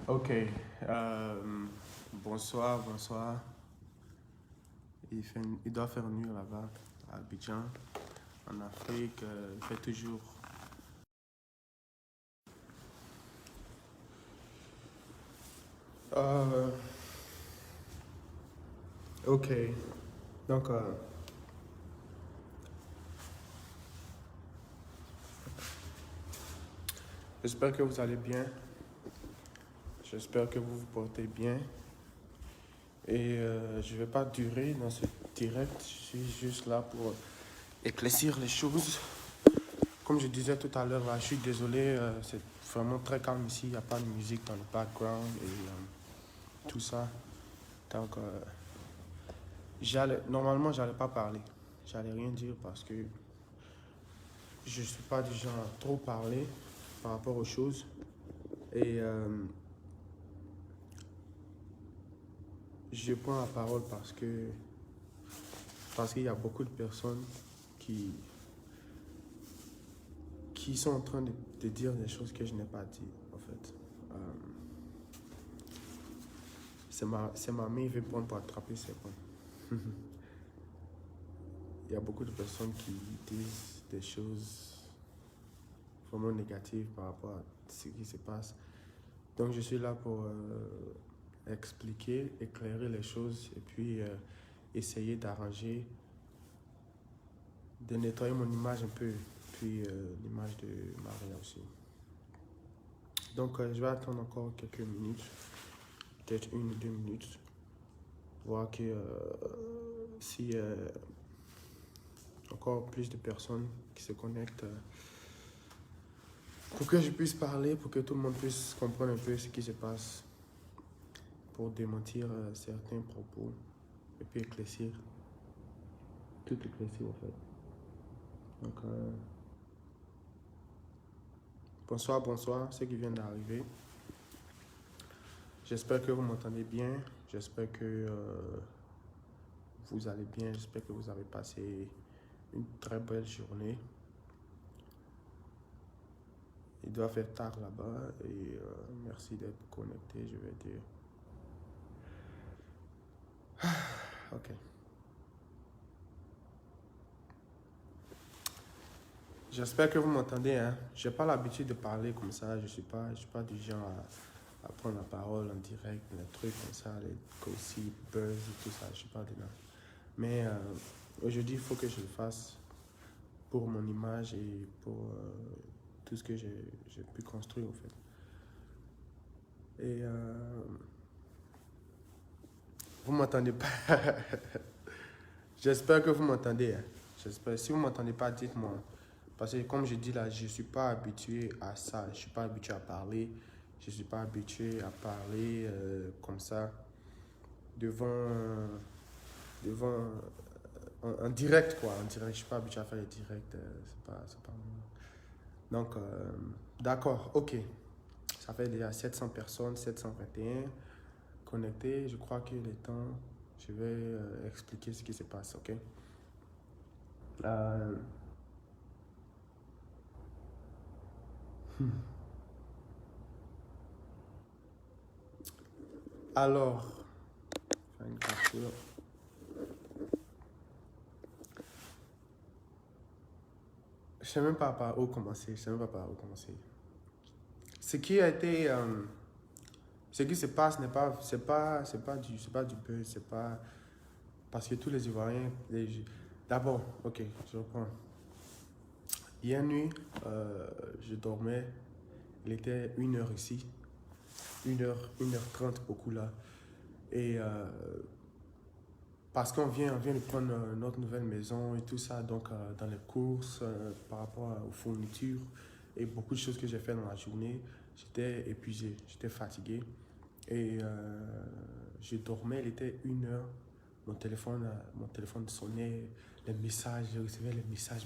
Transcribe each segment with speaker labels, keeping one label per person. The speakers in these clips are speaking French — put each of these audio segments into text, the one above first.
Speaker 1: Ok, bonsoir, bonsoir. Il doit faire nuit là-bas, à Abidjan, en Afrique. Il fait toujours. Euh, ok, donc j'espère que vous allez bien. J'espère que vous vous portez bien. Et je ne vais pas durer dans ce direct. Je suis juste là pour éclaircir les choses. Comme je disais tout à l'heure, je suis désolé, c'est vraiment très calme ici. Il n'y a pas de musique dans le background et tout ça. Donc, normalement, j'allais pas parler. J'allais rien dire parce que je suis pas du genre à trop parler par rapport aux choses. Et je prends la parole parce qu'il y a beaucoup de personnes qui, qui sont en train de dire des choses que je n'ai pas dit, en fait. Euh, c'est ma main veut prendre pour attraper ses points. Il y a beaucoup de personnes qui disent des choses vraiment négatives par rapport à ce qui se passe. Donc je suis là pour expliquer, éclairer les choses et puis essayer d'arranger, de nettoyer mon image un peu, puis l'image de Maria aussi. Donc je vais attendre encore quelques minutes, peut-être 1 ou 2 minutes, voir que si encore plus de personnes qui se connectent pour que je puisse parler, pour que tout le monde puisse comprendre un peu ce qui se passe, pour démentir certains propos et puis éclaircir, tout éclaircir en fait. Donc, bonsoir, bonsoir, ceux qui viennent d'arriver. J'espère que vous m'entendez bien. J'espère que vous allez bien. J'espère que vous avez passé une très belle journée. Il doit faire tard là-bas et merci d'être connecté, je vais dire. Ok. J'espère que vous m'entendez. Hein. Je n'ai pas l'habitude de parler comme ça. Je ne suis pas du genre à prendre la parole en direct, les trucs comme ça, les gossip, buzz et tout ça. Je ne suis pas dedans. Mais aujourd'hui, il faut que je le fasse pour mon image et pour tout ce que j'ai pu construire en fait. Et vous m'entendez pas. J'espère que vous m'entendez. Hein. J'espère. Si vous m'entendez pas, dites-moi. Parce que comme je dis là, je ne suis pas habitué à ça. Je ne suis pas habitué à parler. Je ne suis pas habitué à parler comme ça devant, devant en direct quoi. En direct, je ne suis pas habitué à faire les directs. C'est pas donc, d'accord, ok. Ça fait déjà 700 personnes, 721 connectées. Je crois qu'il est temps. Je vais expliquer ce qui se passe, ok? Euh, alors, faire une capture. Je ne sais même pas par où commencer. Je sais même pas par où commencer. Ce qui a été, ce qui se passe n'est pas, c'est pas du buzz, c'est pas parce que tous les Ivoiriens, d'abord, ok, je reprends. Hier nuit, je dormais. Il était 1 heure ici, 1 heure 30 beaucoup là. Et parce qu'on vient de prendre notre nouvelle maison et tout ça, donc dans les courses, par rapport aux fournitures et beaucoup de choses que j'ai fait dans la journée, j'étais épuisé, j'étais fatigué. Et je dormais, il était 1 heure, mon téléphone sonnait, les messages, je recevais les messages.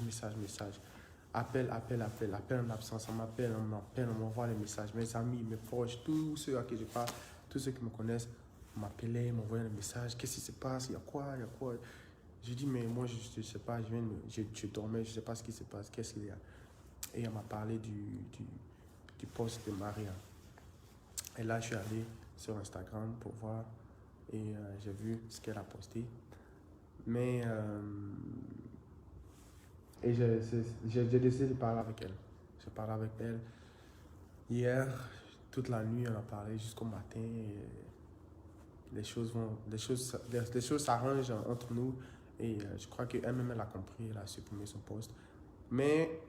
Speaker 1: Appel en absence, on m'envoie les messages. Mes amis, mes proches, tous ceux à qui je parle, tous ceux qui me connaissent m'appelaient, m'envoyaient des messages. Qu'est-ce qui se passe? Il y a quoi? Il y a quoi? Je dis, mais moi, je ne sais pas, je dormais, je ne sais pas ce qui se passe, qu'est-ce qu'il y a? et elle m'a parlé du post de Maria. Et là, je suis allé sur Instagram pour voir et j'ai vu ce qu'elle a posté. Mais, et j'ai décidé de parler avec elle. J'ai parlé avec elle hier, toute la nuit, on a parlé jusqu'au matin. Et les choses s'arrangent entre nous et je crois qu'elle-même, elle a compris, elle a supprimé son post. Mais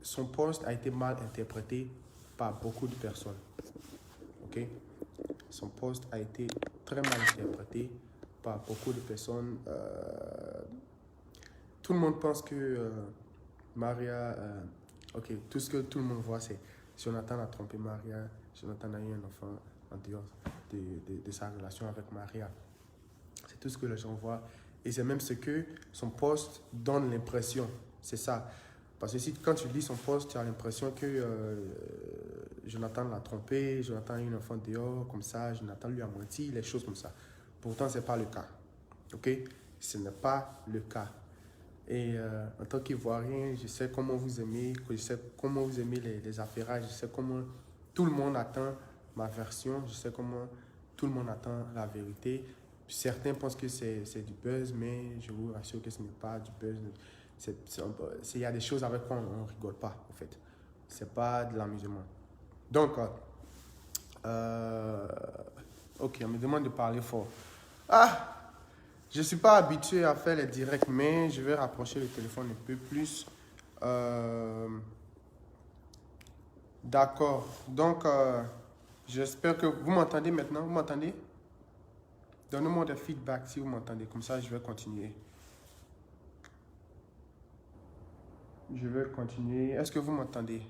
Speaker 1: son post a été mal interprété par beaucoup de personnes. Ok? Son post a été très mal interprété par beaucoup de personnes. Tout le monde pense que Maria, ok, tout ce que tout le monde voit, c'est Jonathan a trompé Maria, Jonathan a eu un enfant en dehors de sa relation avec Maria. C'est tout ce que les gens voient. Et c'est même ce que son post donne l'impression. C'est ça. Parce que si, quand tu lis son post, tu as l'impression que Jonathan l'a trompé, Jonathan a eu un enfant dehors, comme ça, Jonathan lui a menti, les choses comme ça. Pourtant, ce n'est pas le cas. Ok? Ce n'est pas le cas. Et en tant qu'Ivoirien, je sais comment vous aimez, je sais comment vous aimez les affairages, je sais comment tout le monde attend ma version, je sais comment tout le monde attend la vérité. Certains pensent que c'est du buzz, mais je vous rassure que ce n'est pas du buzz. Il y a des choses avec quoi on ne rigole pas, en fait. Ce n'est pas de l'amusement. Donc, ok, on me demande de parler fort. Ah! Je ne suis pas habitué à faire les directs, mais je vais rapprocher le téléphone un peu plus. D'accord. Donc, j'espère que vous m'entendez maintenant. Vous m'entendez? Donnez-moi des feedbacks si vous m'entendez. Comme ça, je vais continuer. Je vais continuer. Est-ce que vous m'entendez?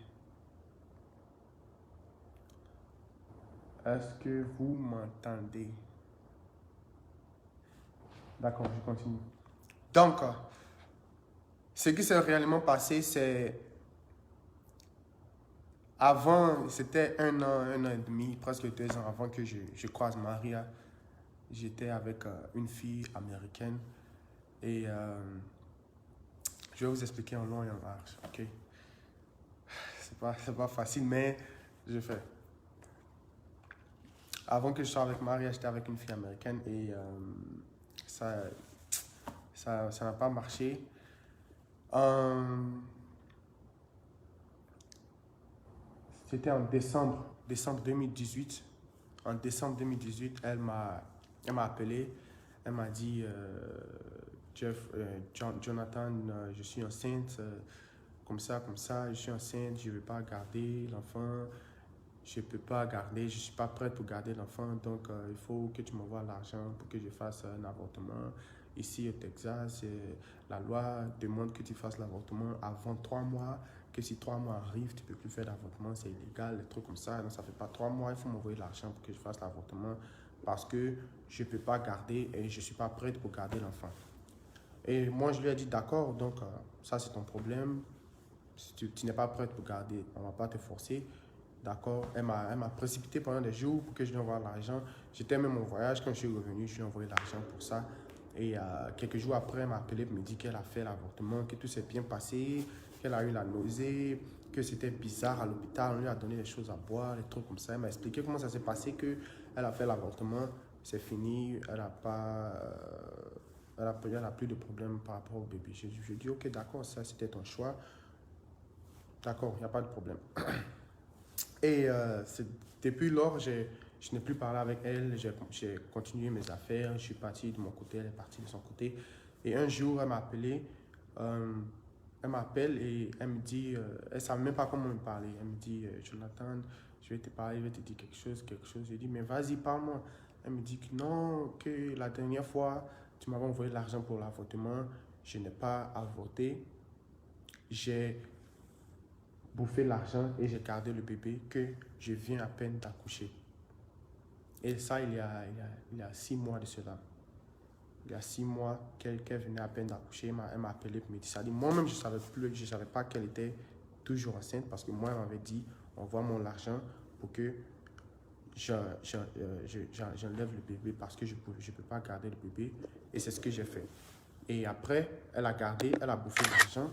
Speaker 1: Est-ce que vous m'entendez? D'accord, je continue. Donc, ce qui s'est réellement passé, c'est avant, c'était un an et demi, presque 2 ans avant que je croise Maria. J'étais avec une fille américaine et je vais vous expliquer en long et en large, ok? C'est pas facile, mais je fais. Avant que je sois avec Maria, j'étais avec une fille américaine et ça n'a pas marché. C'était en décembre 2018. En décembre 2018, elle m'a appelé. Elle m'a dit, Jonathan, je suis enceinte, comme ça, je suis enceinte, je ne vais pas garder l'enfant. Je ne peux pas garder, je ne suis pas prête pour garder l'enfant, donc il faut que tu m'envoies l'argent pour que je fasse un avortement. Ici au Texas, la loi demande que tu fasses l'avortement avant 3 mois, que si 3 mois arrivent, tu ne peux plus faire l'avortement, c'est illégal, des trucs comme ça. Donc ça ne fait pas 3 mois, il faut m'envoyer l'argent pour que je fasse l'avortement parce que je ne peux pas garder et je ne suis pas prête pour garder l'enfant. Et moi, je lui ai dit d'accord, donc ça c'est ton problème. Si tu n'es pas prête pour garder, on ne va pas te forcer. D'accord, elle m'a précipité pendant des jours pour que je lui envoie l'argent. J'étais même en voyage, quand je suis revenu, je lui ai envoyé l'argent pour ça. Et quelques jours après, elle m'a appelé pour me dire qu'elle a fait l'avortement, que tout s'est bien passé, qu'elle a eu la nausée, que c'était bizarre à l'hôpital, on lui a donné des choses à boire, des trucs comme ça. Elle m'a expliqué comment ça s'est passé, qu'elle a fait l'avortement, c'est fini, elle n'a plus de problème par rapport au bébé. Je dis, ok, d'accord, ça c'était ton choix. D'accord, il n'y a pas de problème. Et depuis lors, je n'ai plus parlé avec elle, j'ai continué mes affaires, je suis parti de mon côté, elle est partie de son côté. Et un jour, elle m'a appelé, elle m'appelle et elle me dit, elle ne savait même pas comment me parler. Elle me dit, Jonathan, je vais te parler, je vais te dire quelque chose. Je dis, mais vas-y, parle-moi. Elle me dit que non, que la dernière fois, tu m'avais envoyé de l'argent pour l'avortement, je n'ai pas avorté. J'ai bouffé l'argent et j'ai gardé le bébé que je viens à peine d'accoucher. Et ça, il y a 6 mois de cela. Il y a 6 mois qu'elle venait à peine d'accoucher. Elle m'a appelé pour me dire ça. Moi-même, je ne savais pas qu'elle était toujours enceinte parce que moi, elle m'avait dit, envoie-moi l'argent pour que j'enlève le bébé parce que je ne peux pas garder le bébé. Et c'est ce que j'ai fait. Et après, elle a gardé, elle a bouffé l'argent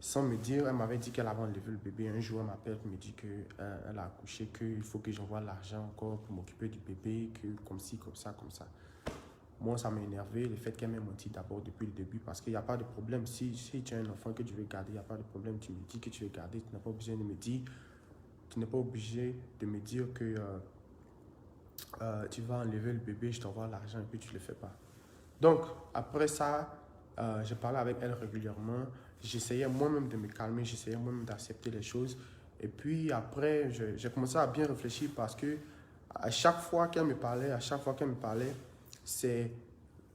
Speaker 1: sans me dire. Elle m'avait dit qu'elle avait enlevé le bébé. Un jour, elle m'appelle et me dit qu'elle a accouché, qu'il faut que j'envoie l'argent encore pour m'occuper du bébé, que comme ci, comme ça, comme ça. Moi, ça m'a énervé, le fait qu'elle m'ait menti d'abord depuis le début, parce qu'il n'y a pas de problème. Si tu as un enfant que tu veux garder, il n'y a pas de problème. Tu me dis que tu veux garder, tu n'as pas besoin de me dire, tu n'es pas obligé de me dire que tu vas enlever le bébé, je t'envoie l'argent et puis tu ne le fais pas. Donc, après ça, je parlais avec elle régulièrement. J'essayais moi-même de me calmer, j'essayais moi-même d'accepter les choses. Et puis après, j'ai commencé à bien réfléchir parce que à chaque fois qu'elle me parlait, c'est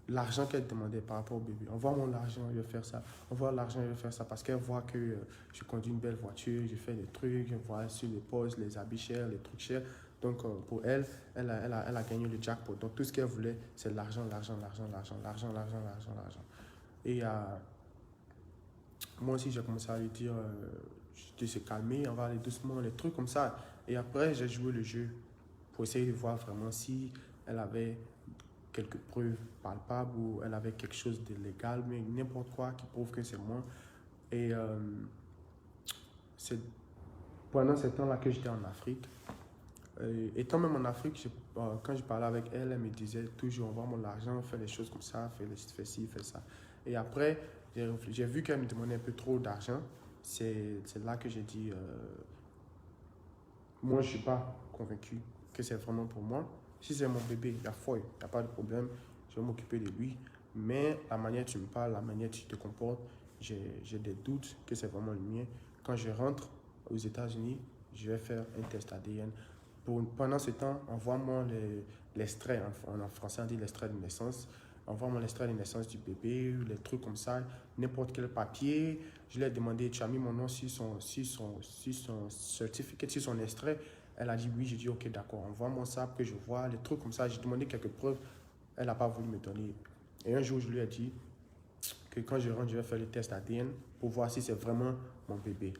Speaker 1: l'argent qu'elle demandait par rapport au bébé. Envoie-moi l'argent, je vais faire ça. Envoie l'argent, je vais faire ça. Parce qu'elle voit que je conduis une belle voiture, je fais des trucs, je vois sur les postes, les habits chers, les trucs chers. Donc pour elle, elle a gagné le jackpot. Donc tout ce qu'elle voulait, c'est l'argent, l'argent, l'argent, l'argent, l'argent, l'argent, l'argent, l'argent. Et moi aussi, j'ai commencé à lui dire de se calmer, on va aller doucement, les trucs comme ça. Et après, j'ai joué le jeu pour essayer de voir vraiment si elle avait quelques preuves palpables ou elle avait quelque chose de légal, mais n'importe quoi qui prouve que c'est moi. Et c'est pendant ce temps-là que j'étais en Afrique. Étant même en Afrique, quand je parlais avec elle, elle me disait toujours envoie mon argent, fais les choses comme ça, fais ci, fais ça. Et après, j'ai vu qu'elle me demandait un peu trop d'argent. C'est là que j'ai dit moi, je ne suis pas convaincu que c'est vraiment pour moi. Si c'est mon bébé, il y a foi, il n'y a pas de problème. Je vais m'occuper de lui. Mais la manière dont tu me parles, la manière dont tu te comportes, j'ai des doutes que c'est vraiment le mien. Quand je rentre aux États-Unis, je vais faire un test ADN. Pendant ce temps, envoie-moi l'extrait. En français, on dit l'extrait de naissance. Envoie-moi l'extrait de naissance du bébé, les trucs comme ça, n'importe quel papier. Je lui ai demandé, tu as mis mon nom sur son certificat, sur son extrait. Elle a dit oui, j'ai dit ok, d'accord, envoie-moi ça pour que je vois les trucs comme ça. J'ai demandé quelques preuves, elle n'a pas voulu me donner. Et un jour, je lui ai dit que quand je rentre, je vais faire le test ADN pour voir si c'est vraiment mon bébé.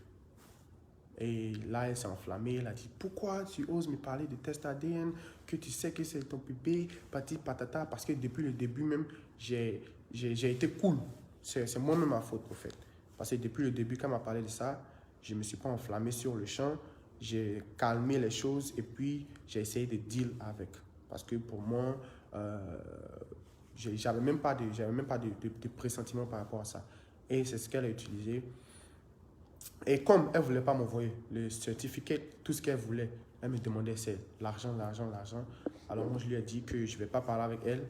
Speaker 1: Et là, elle s'est enflammée. Elle a dit, pourquoi tu oses me parler de test ADN, que tu sais que c'est ton bébé, pati patata, parce que depuis le début même, j'ai été cool. C'est moi-même ma faute, en fait. Parce que depuis le début, quand elle m'a parlé de ça, je ne me suis pas enflammé sur le champ. J'ai calmé les choses et puis j'ai essayé de deal avec. Parce que pour moi, j'avais même pas de pressentiment par rapport à ça. Et c'est ce qu'elle a utilisé. Et comme elle ne voulait pas m'envoyer le certificat, tout ce qu'elle voulait, elle me demandait c'est l'argent, l'argent, l'argent. Alors moi, je lui ai dit que je ne vais pas parler avec elle.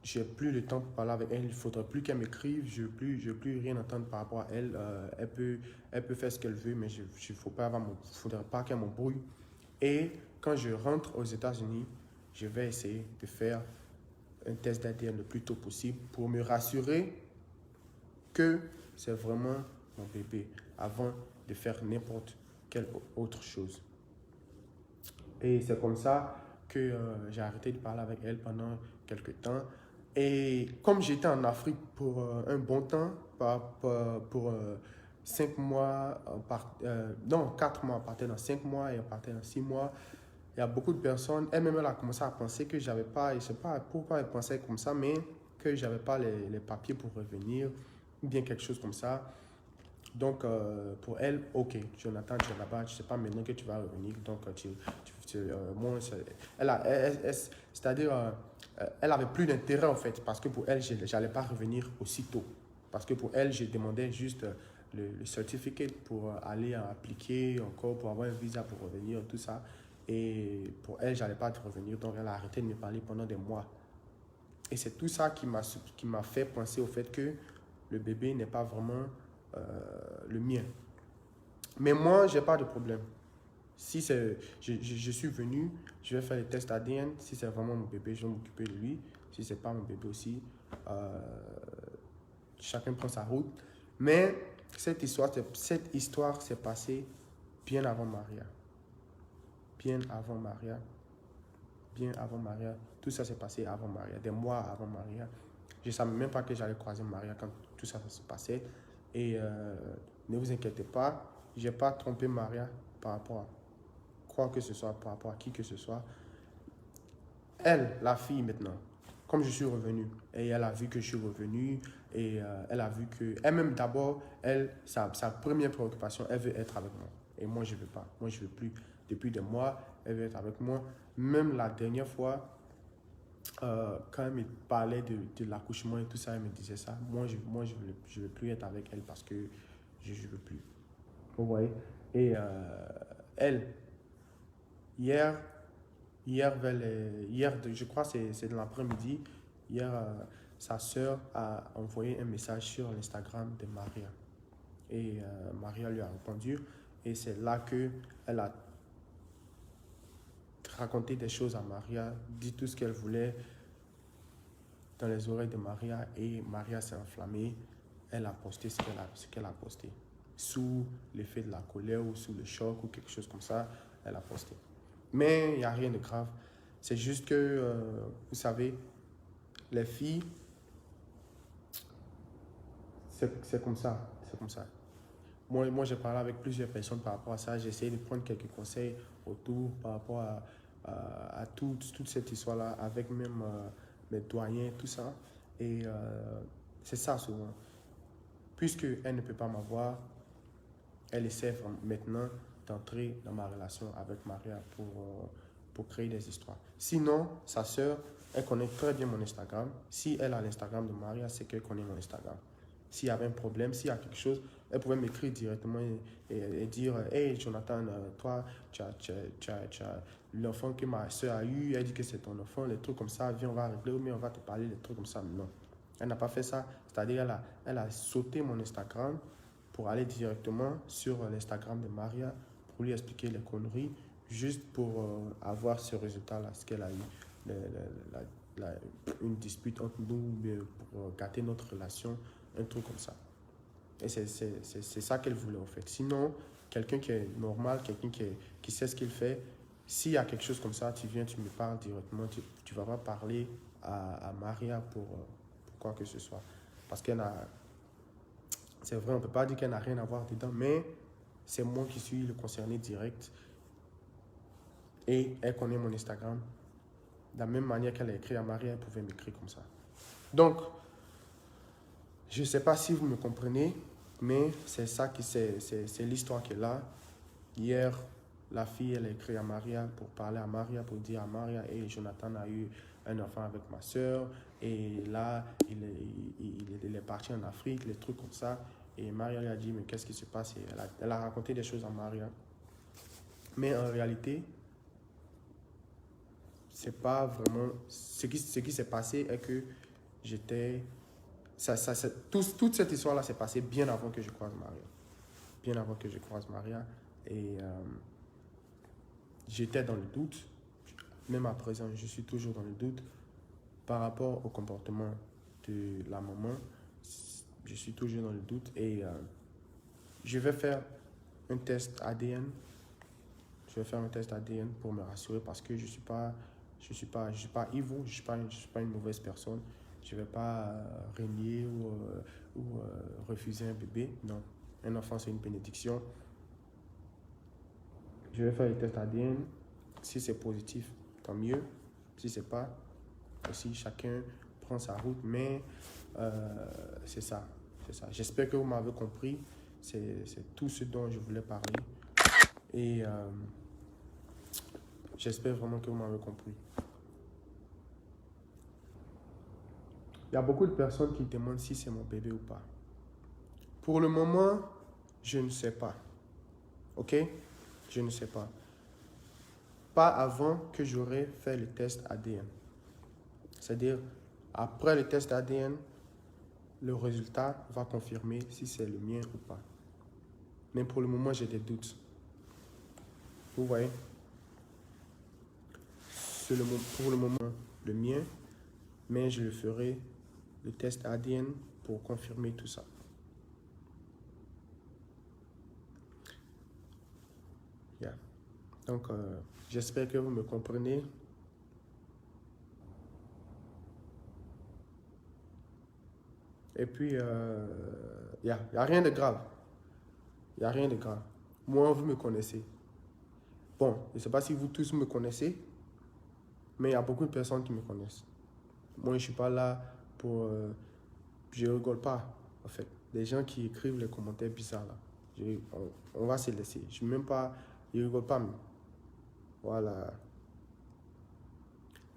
Speaker 1: Je n'ai plus le temps pour parler avec elle. Il ne faudrait plus qu'elle m'écrive. Je ne veux plus rien entendre par rapport à elle. Elle peut faire ce qu'elle veut, mais il ne faudrait pas qu'elle m'embrouille. Et quand je rentre aux États-Unis, je vais essayer de faire un test d'ADN le plus tôt possible pour me rassurer que c'est vraiment mon bébé avant de faire n'importe quelle autre chose. Et c'est comme ça que j'ai arrêté de parler avec elle pendant quelques temps. Et comme j'étais en Afrique pour un bon temps, pour 5 mois, non, 4 mois, on partait dans 5 mois et on partait dans 6 mois. Il y a beaucoup de personnes, elle-même, elle a commencé à penser que j'avais pas, je ne sais pas pourquoi elle pensait comme ça, mais que j'avais pas les papiers pour revenir, ou bien quelque chose comme ça. Donc, pour elle, ok, Jonathan, tu es là-bas, tu ne sais pas maintenant que tu vas revenir. Donc, moi, c'est-à-dire, elle avait plus d'intérêt en fait, parce que pour elle, je n'allais pas revenir aussitôt. Parce que pour elle, je demandais juste le certificat pour aller appliquer encore, pour avoir un visa pour revenir, tout ça. Et pour elle, je n'allais pas revenir. Donc, elle a arrêté de me parler pendant des mois. Et c'est tout ça qui m'a fait penser au fait que le bébé n'est pas vraiment le mien. Mais moi, je n'ai pas de problème. Si je suis venu, je vais faire les tests ADN. Si c'est vraiment mon bébé, je vais m'occuper de lui. Si ce n'est pas mon bébé aussi, chacun prend sa route. Mais cette histoire s'est passée bien avant Maria. Bien avant Maria. Bien avant Maria. Tout ça s'est passé avant Maria, des mois avant Maria. Je ne savais même pas que j'allais croiser Maria quand tout ça se passait. Et ne vous inquiétez pas, je n'ai pas trompé Maria par rapport à quoi que ce soit, par rapport à qui que ce soit. Elle, la fille maintenant, comme je suis revenu, et elle a vu que je suis revenu, et elle a vu que, elle-même d'abord, sa première préoccupation, elle veut être avec moi. Et moi, je ne veux pas. Moi, je ne veux plus. Depuis des mois, elle veut être avec moi. Même la dernière fois, quand elle me parlait de l'accouchement et tout ça, elle me disait ça. Moi, je veux plus être avec elle parce que je ne veux plus. Vous voyez? Et elle, hier, je crois que c'est dans l'après-midi, hier, sa sœur a envoyé un message sur l'Instagram de Maria. Et Maria lui a répondu. Et c'est là qu'elle a raconté des choses à Maria, dit tout ce qu'elle voulait dans les oreilles de Maria. Et Maria s'est enflammée. Elle a posté ce qu'elle a posté. Sous l'effet de la colère ou sous le choc ou quelque chose comme ça, elle a posté. Mais il n'y a rien de grave. C'est juste que, vous savez, les filles, c'est comme ça. C'est comme ça. Moi j'ai parlé avec plusieurs personnes par rapport à ça. J'ai essayé de prendre quelques conseils autour par rapport à toute cette histoire-là, avec même mes doyens, tout ça. Et c'est ça souvent. Puisqu'elle ne peut pas m'avoir, elle essaie maintenant d'entrer dans ma relation avec Maria pour créer des histoires. Sinon, sa sœur, elle connaît très bien mon Instagram. Si elle a l'Instagram de Maria, c'est qu'elle connaît mon Instagram. S'il y avait un problème, s'il y a quelque chose, elle pouvait m'écrire directement et dire « Hey Jonathan, toi, tu as l'enfant que ma soeur a eu, elle dit que c'est ton enfant, les trucs comme ça, viens, on va régler, mais on va te parler, les trucs comme ça. » Non, elle n'a pas fait ça. C'est-à-dire elle a sauté mon Instagram pour aller directement sur l'Instagram de Maria pour lui expliquer les conneries, juste pour avoir ce résultat-là, ce qu'elle a eu, une dispute entre nous pour gâter notre relation, un truc comme ça. Et c'est ça qu'elle voulait en fait. Sinon, quelqu'un qui est normal, quelqu'un qui sait ce qu'il fait, s'il y a quelque chose comme ça, tu viens, tu me parles directement, tu ne vas pas parler à Maria pour quoi que ce soit. Parce qu'elle a... C'est vrai, on ne peut pas dire qu'elle n'a rien à voir dedans, mais c'est moi qui suis le concerné direct. Et elle connaît mon Instagram. De la même manière qu'elle a écrit à Maria, elle pouvait m'écrire comme ça. Donc, je ne sais pas si vous me comprenez, mais c'est ça c'est l'histoire qui est là. Hier, la fille, elle a écrit à Maria pour parler à Maria, pour dire à Maria, hey, Jonathan a eu un enfant avec ma soeur, et là, il est parti en Afrique, les trucs comme ça. Et Maria lui a dit, mais qu'est-ce qui se passe? Et elle a raconté des choses à Maria. Mais en réalité, c'est pas vraiment... Ce qui s'est passé est que j'étais... toute cette histoire-là s'est passée bien avant que je croise Maria. Bien avant que je croise Maria. Et j'étais dans le doute. Même à présent, je suis toujours dans le doute. Par rapport au comportement de la maman, je suis toujours dans le doute. Et je vais faire un test ADN. Je vais faire un test ADN pour me rassurer parce que je suis pas evil, je suis pas une mauvaise personne. Je ne vais pas régner ou refuser un bébé. Non, un enfant, c'est une bénédiction. Je vais faire le test ADN. Si c'est positif, tant mieux. Si ce n'est pas, aussi chacun prend sa route. Mais c'est ça. J'espère que vous m'avez compris. C'est tout ce dont je voulais parler. Et j'espère vraiment que vous m'avez compris. Il y a beaucoup de personnes qui me demandent si c'est mon bébé ou pas. Pour le moment, je ne sais pas. Ok? Je ne sais pas. Pas avant que j'aurai fait le test ADN. C'est-à-dire, après le test ADN, le résultat va confirmer si c'est le mien ou pas. Mais pour le moment, j'ai des doutes. Vous voyez? C'est pour le moment le mien, mais je le ferai le test ADN pour confirmer tout ça. Yeah. Donc, j'espère que vous me comprenez. Et puis, y a rien de grave. Il n'y a rien de grave. Moi, vous me connaissez. Bon, je ne sais pas si vous tous me connaissez, mais il y a beaucoup de personnes qui me connaissent. Moi, je ne suis pas là pour... je rigole pas, en fait. Les gens qui écrivent les commentaires bizarres, là, on va se laisser. Je ne suis même pas... Je rigole pas, mais voilà.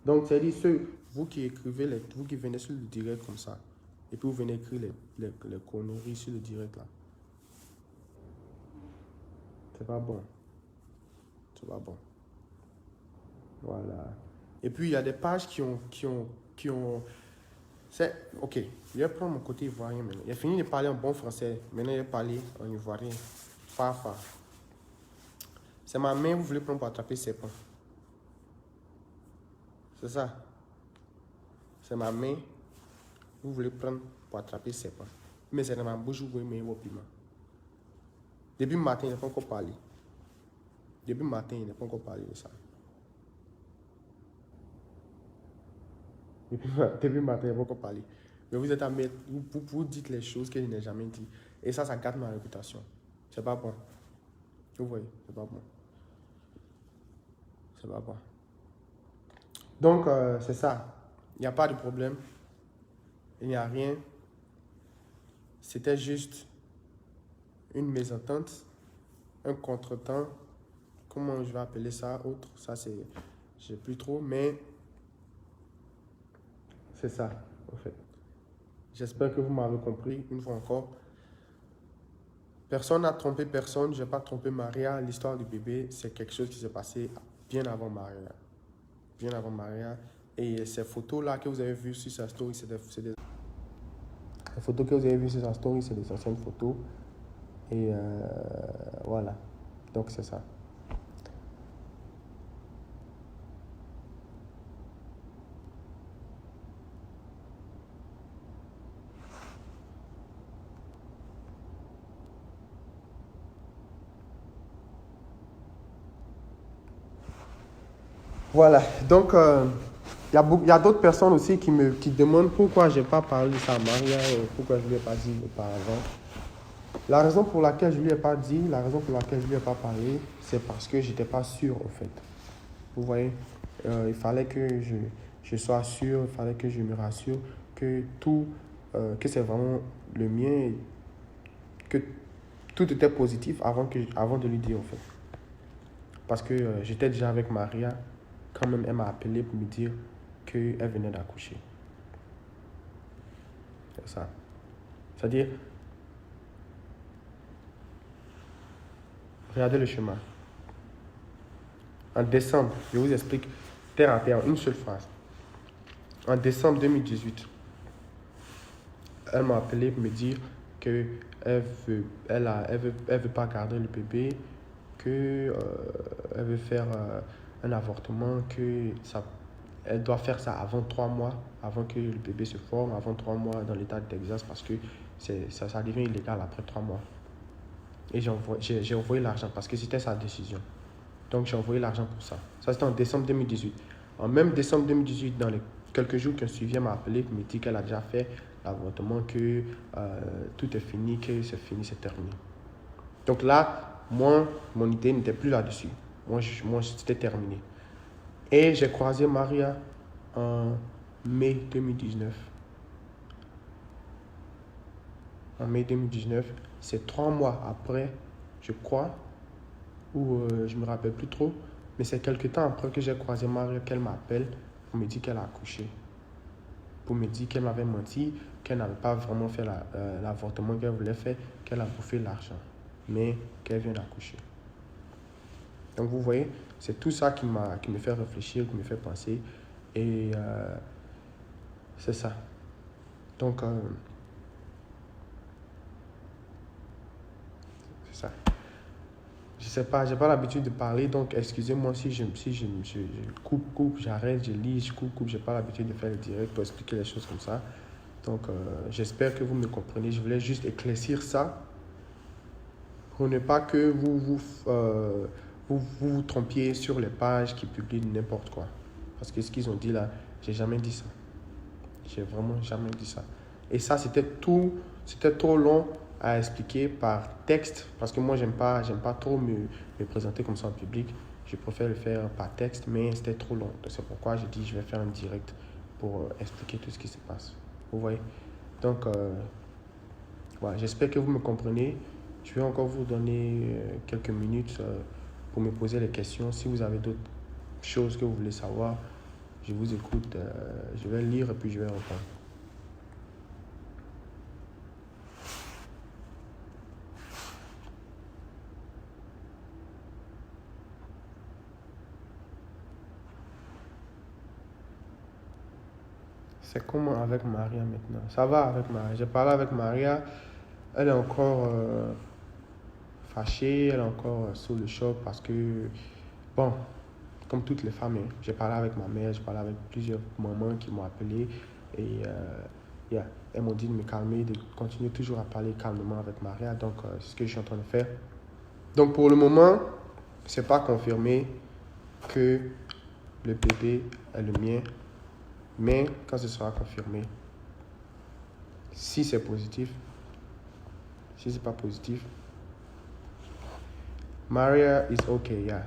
Speaker 1: Donc, c'est-à-dire, vous qui écrivez, vous qui venez sur le direct comme ça, et puis vous venez écrire les conneries sur le direct, là. C'est pas bon. C'est pas bon. Voilà. Et puis, il y a des pages qui ont c'est, ok, je vais prendre mon côté ivoirien maintenant. Il a fini de parler en bon français. Maintenant, il va parler en ivoirien. Fafa. C'est ma main, vous voulez prendre pour attraper ses pains. C'est ça. C'est ma main, vous voulez prendre pour attraper ses pains. Mais c'est dans ma bouche, vous voulez mettre au piment. Depuis le matin, il n'a pas encore parlé. Depuis le matin, il n'a pas encore parlé de ça. Depuis le matin, il n'a pas encore parlé. Mais vous êtes à mettre, vous dites les choses que je n'ai jamais dit. Et ça gâte ma réputation. C'est pas bon. Vous voyez, c'est pas bon. C'est pas bon. Donc, c'est ça. Il n'y a pas de problème. Il n'y a rien. C'était juste une mésentente, un contretemps. Comment je vais appeler ça? Autre. Ça, c'est... Je sais plus trop, mais... C'est ça, en fait. J'espère que vous m'avez compris, une fois encore. Personne n'a trompé personne. Je n'ai pas trompé Maria. L'histoire du bébé, c'est quelque chose qui s'est passé bien avant Maria. Bien avant Maria. Et ces photos-là que vous avez vues sur sa story, c'est des... Les photos que vous avez vues sur sa story, c'est des anciennes photos. Et voilà. Donc, c'est ça. Voilà. Donc, il y a d'autres personnes aussi qui demandent pourquoi je n'ai pas parlé de ça à Maria, pourquoi je ne lui ai pas dit auparavant. La raison pour laquelle je ne lui ai pas dit, la raison pour laquelle je ne lui ai pas parlé, c'est parce que je n'étais pas sûr, en fait. Vous voyez, il fallait que je sois sûr, il fallait que je me rassure que que c'est vraiment le mien, que tout était positif avant de lui dire, en fait. Parce que j'étais déjà avec Maria, quand même, elle m'a appelé pour me dire qu'elle venait d'accoucher. C'est ça. C'est-à-dire, regardez le chemin. En décembre, je vous explique terre à terre, une seule phrase. En décembre 2018, elle m'a appelé pour me dire qu'elle veut pas garder le bébé, qu'elle veut faire un avortement, elle doit faire ça avant 3 mois, avant que le bébé se forme, avant 3 mois dans l'état de Texas, parce que ça devient illégal après 3 mois. Et j'ai envoyé l'argent parce que c'était sa décision. Donc, j'ai envoyé l'argent pour ça. Ça, c'était en décembre 2018. En même décembre 2018, dans les quelques jours qui ont suivi, elle m'a appelé pour me dire qu'elle a déjà fait l'avortement, que tout est fini, que c'est fini, c'est terminé. Donc là, moi, mon idée n'était plus là-dessus. Moi, c'était terminé. Et j'ai croisé Maria en mai 2019. En mai 2019, c'est 3 mois après, je crois, ou je ne me rappelle plus trop, mais c'est quelques temps après que j'ai croisé Maria qu'elle m'appelle pour me dire qu'elle a accouché. Pour me dire qu'elle m'avait menti, qu'elle n'avait pas vraiment fait l'avortement qu'elle voulait faire, qu'elle a bouffé l'argent, mais qu'elle vient d'accoucher. Donc vous voyez, c'est tout ça qui me fait réfléchir, qui me fait penser, et c'est ça. Donc, c'est ça. Je sais pas, j'ai pas l'habitude de parler, donc excusez-moi si je coupe, j'arrête, je lis, je coupe, j'ai pas l'habitude de faire le direct pour expliquer les choses comme ça. Donc, j'espère que vous me comprenez. Je voulais juste éclaircir ça pour ne pas que vous trompiez sur les pages qui publient n'importe quoi. Parce que ce qu'ils ont dit là, j'ai jamais dit ça. J'ai vraiment jamais dit ça. Et ça, c'était trop long à expliquer par texte, parce que moi, j'aime pas trop me présenter comme ça en public. Je préfère le faire par texte, mais c'était trop long. C'est pourquoi j'ai dit, je vais faire un direct pour expliquer tout ce qui se passe. Vous voyez? Donc, voilà, j'espère que vous me comprenez. Je vais encore vous donner quelques minutes pour me poser les questions. Si vous avez d'autres choses que vous voulez savoir, je vous écoute. Je vais lire et puis je vais répondre. C'est comment avec Maria maintenant? Ça va avec Maria. J'ai parlé avec Maria. Elle est encore fâchée. Elle est encore sous le choc parce que, bon, comme toutes les femmes, hein, j'ai parlé avec ma mère. J'ai parlé avec plusieurs mamans qui m'ont appelé. Et yeah, elles m'ont dit de me calmer, de continuer toujours à parler calmement avec Maria. Donc, c'est ce que je suis en train de faire. Donc, pour le moment, c'est pas confirmé que le bébé est le mien. Mais quand ce sera confirmé, si c'est positif, si c'est pas positif, Maria is okay, yeah.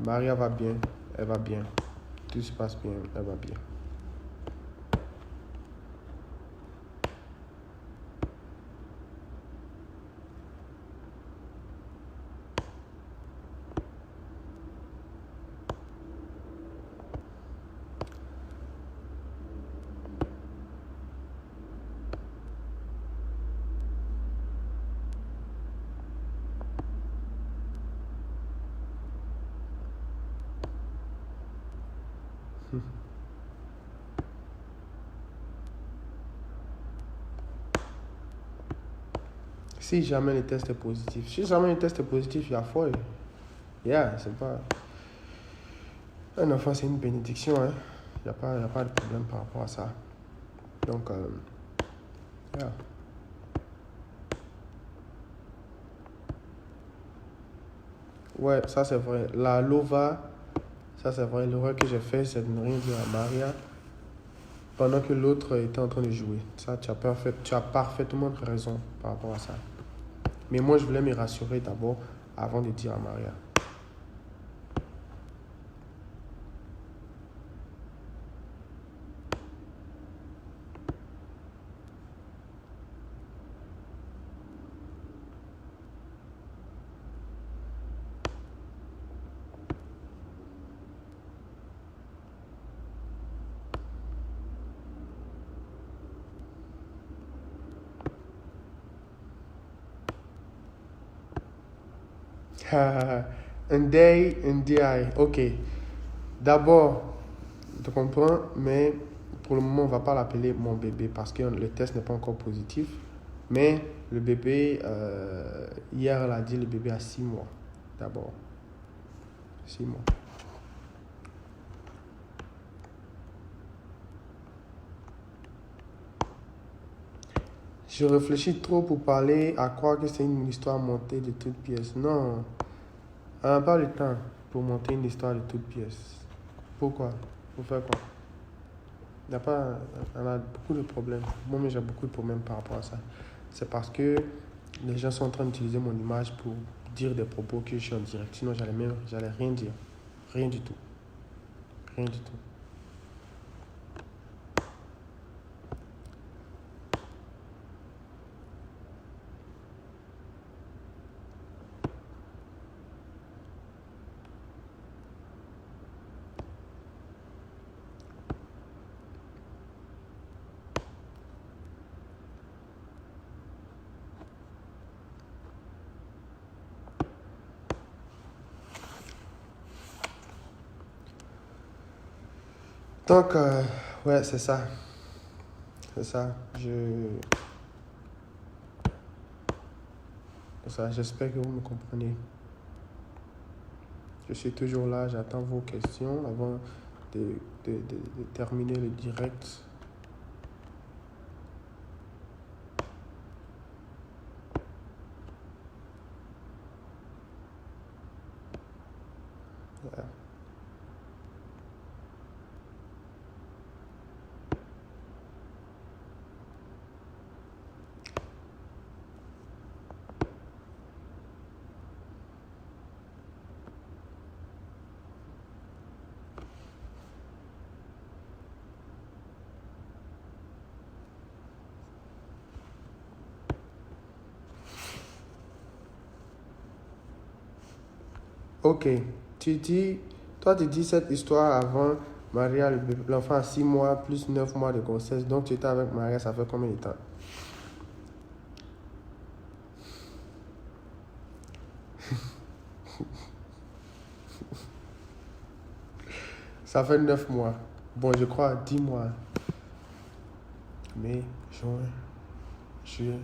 Speaker 1: Maria va bien, elle va bien. Tout se passe bien, elle va bien. Si jamais le test est positif, il y a foi. Yeah, c'est pas... Un enfant, c'est une bénédiction, hein. Il n'y a pas de problème par rapport à ça. Donc, yeah. Ouais, ça c'est vrai. La lova, ça c'est vrai. L'erreur que j'ai fait, c'est de ne rien dire à Maria pendant que l'autre était en train de jouer. Ça, tu as parfaitement raison par rapport à ça. Mais moi, je voulais me rassurer d'abord avant de dire à Maria. Ndai. Ok. D'abord, je comprends, mais pour le moment, on ne va pas l'appeler mon bébé parce que le test n'est pas encore positif. Mais le bébé, hier, elle a dit le bébé a 6 mois. D'abord. 6 mois. Je réfléchis trop pour parler à croire que c'est une histoire montée de toutes pièces. Non. On n'a pas le temps pour monter une histoire de toutes pièces. Pourquoi? Pour faire quoi? On a beaucoup de problèmes. Moi-même, j'ai beaucoup de problèmes par rapport à ça. C'est parce que les gens sont en train d'utiliser mon image pour dire des propos que je suis en direct. Sinon, j'allais rien dire. Rien du tout. Rien du tout. Donc, ouais, c'est ça. C'est ça. J'espère que vous me comprenez. Je suis toujours là, j'attends vos questions avant de terminer le direct. Voilà. Ok. Toi, tu dis cette histoire avant Maria, l'enfant a 6 mois plus 9 mois de grossesse. Donc, tu étais avec Maria, ça fait combien de temps? Ça fait 9 mois. Bon, je crois 10 mois. Mai, juin, juillet,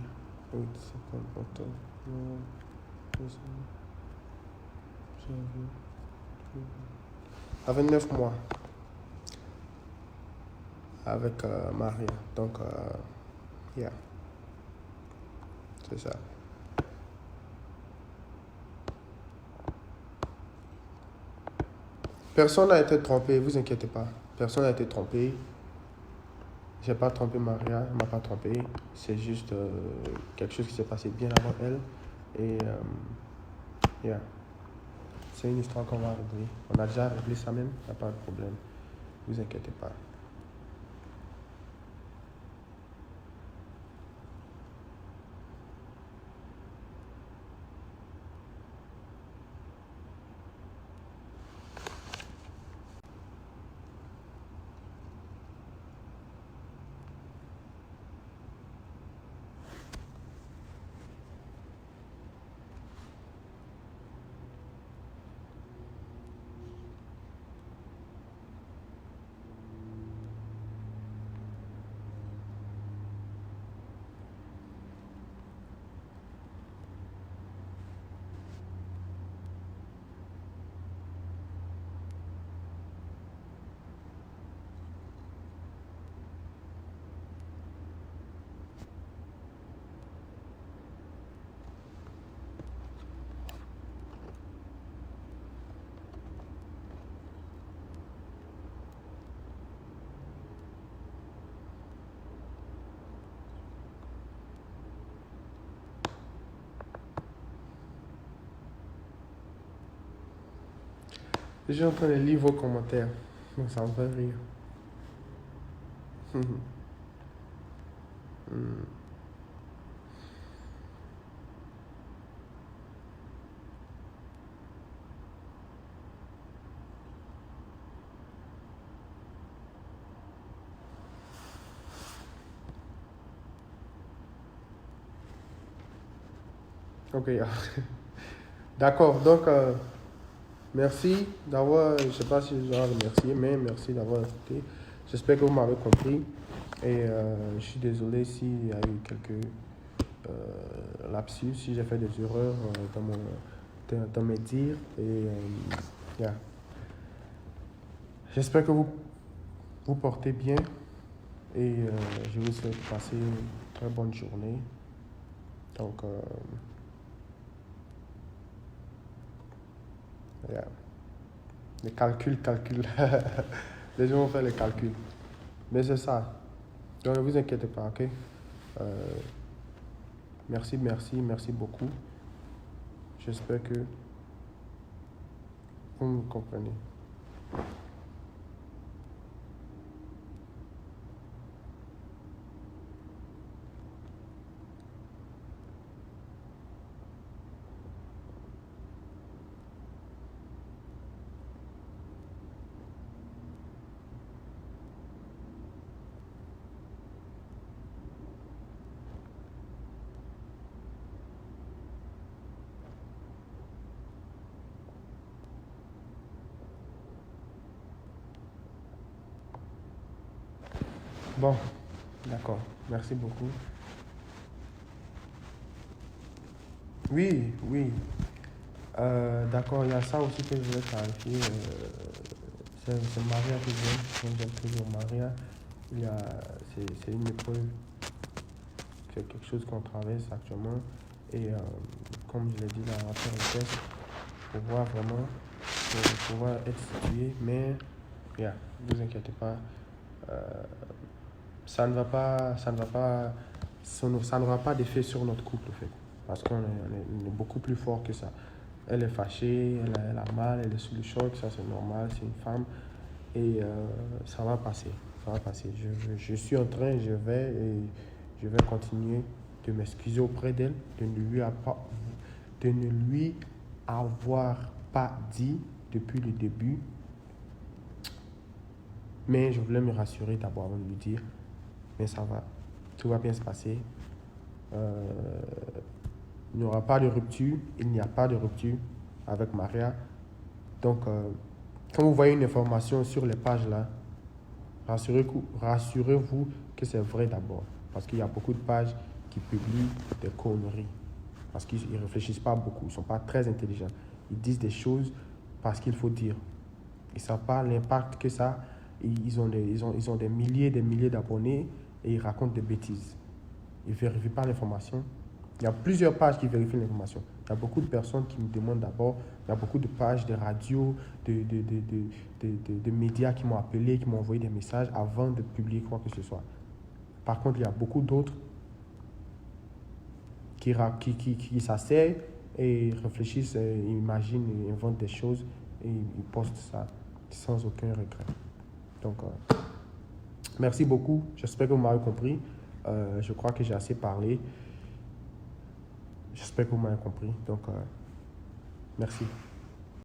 Speaker 1: août, septembre, octobre, novembre, décembre, janvier, février. Ça fait 9 mois avec Maria. Donc, yeah, c'est ça. Personne n'a été trompé, vous inquiétez pas. Personne n'a été trompé. J'ai pas trompé Maria, elle m'a pas trompé. C'est juste quelque chose qui s'est passé bien avant elle. Et yeah, c'est une histoire qu'on va régler. On a déjà réglé ça même, il n'y a pas de problème. Vous inquiétez pas. Je suis en train de lire vos commentaires. Donc ça me fait rire. Hmm. Ok. D'accord. Donc, merci d'avoir, je ne sais pas si je dois remercier, mais merci d'avoir écouté. J'espère que vous m'avez compris. Et je suis désolé s'il y a eu quelques lapsus, si j'ai fait des erreurs dans mes dires. Et yeah. J'espère que vous portez bien. Et je vous souhaite de passer une très bonne journée. Donc, yeah. Les calculs. Les gens vont faire les calculs. Mais c'est ça. Donc, ne vous inquiétez pas, ok? Euh, merci beaucoup. J'espère que vous me comprenez. Bon, d'accord. Merci beaucoup. Oui. D'accord, il y a ça aussi que je voulais clarifier. C'est Maria que j'aime toujours Maria. C'est une épreuve, c'est quelque chose qu'on traverse actuellement. Et comme je l'ai dit là, on va faire un test pour voir vraiment, pour pouvoir être situé. Mais, yeah, ne vous inquiétez pas. Euh, ça n'aura pas d'effet sur notre couple, en fait. Parce qu'on est beaucoup plus fort que ça. Elle est fâchée, elle a mal, elle est sous le choc, ça c'est normal, c'est une femme. Et ça va passer, ça va passer. Je suis en train, je vais continuer de m'excuser auprès d'elle, de ne lui avoir pas dit depuis le début. Mais je voulais me rassurer d'abord avant de lui dire. Mais ça va, tout va bien se passer. Il n'y aura pas de rupture. Il n'y a pas de rupture avec Maria. Donc, quand vous voyez une information sur les pages là, rassurez-vous que c'est vrai d'abord. Parce qu'il y a beaucoup de pages qui publient des conneries. Parce qu'ils ne réfléchissent pas beaucoup. Ils ne sont pas très intelligents. Ils disent des choses parce qu'il faut dire. Ils ne savent pas l'impact que ça. Ils ont des milliers d'abonnés et ils racontent des bêtises. Ils ne vérifient pas l'information. Il y a plusieurs pages qui vérifient l'information. Il y a beaucoup de personnes qui me demandent d'abord. Il y a beaucoup de pages de radio, de médias qui m'ont appelé, qui m'ont envoyé des messages avant de publier quoi que ce soit. Par contre, il y a beaucoup d'autres qui s'asseyent et réfléchissent, imaginent, et inventent des choses et ils postent ça sans aucun regret. Donc, merci beaucoup. J'espère que vous m'avez compris. Je crois que j'ai assez parlé. J'espère que vous m'avez compris. Donc, merci.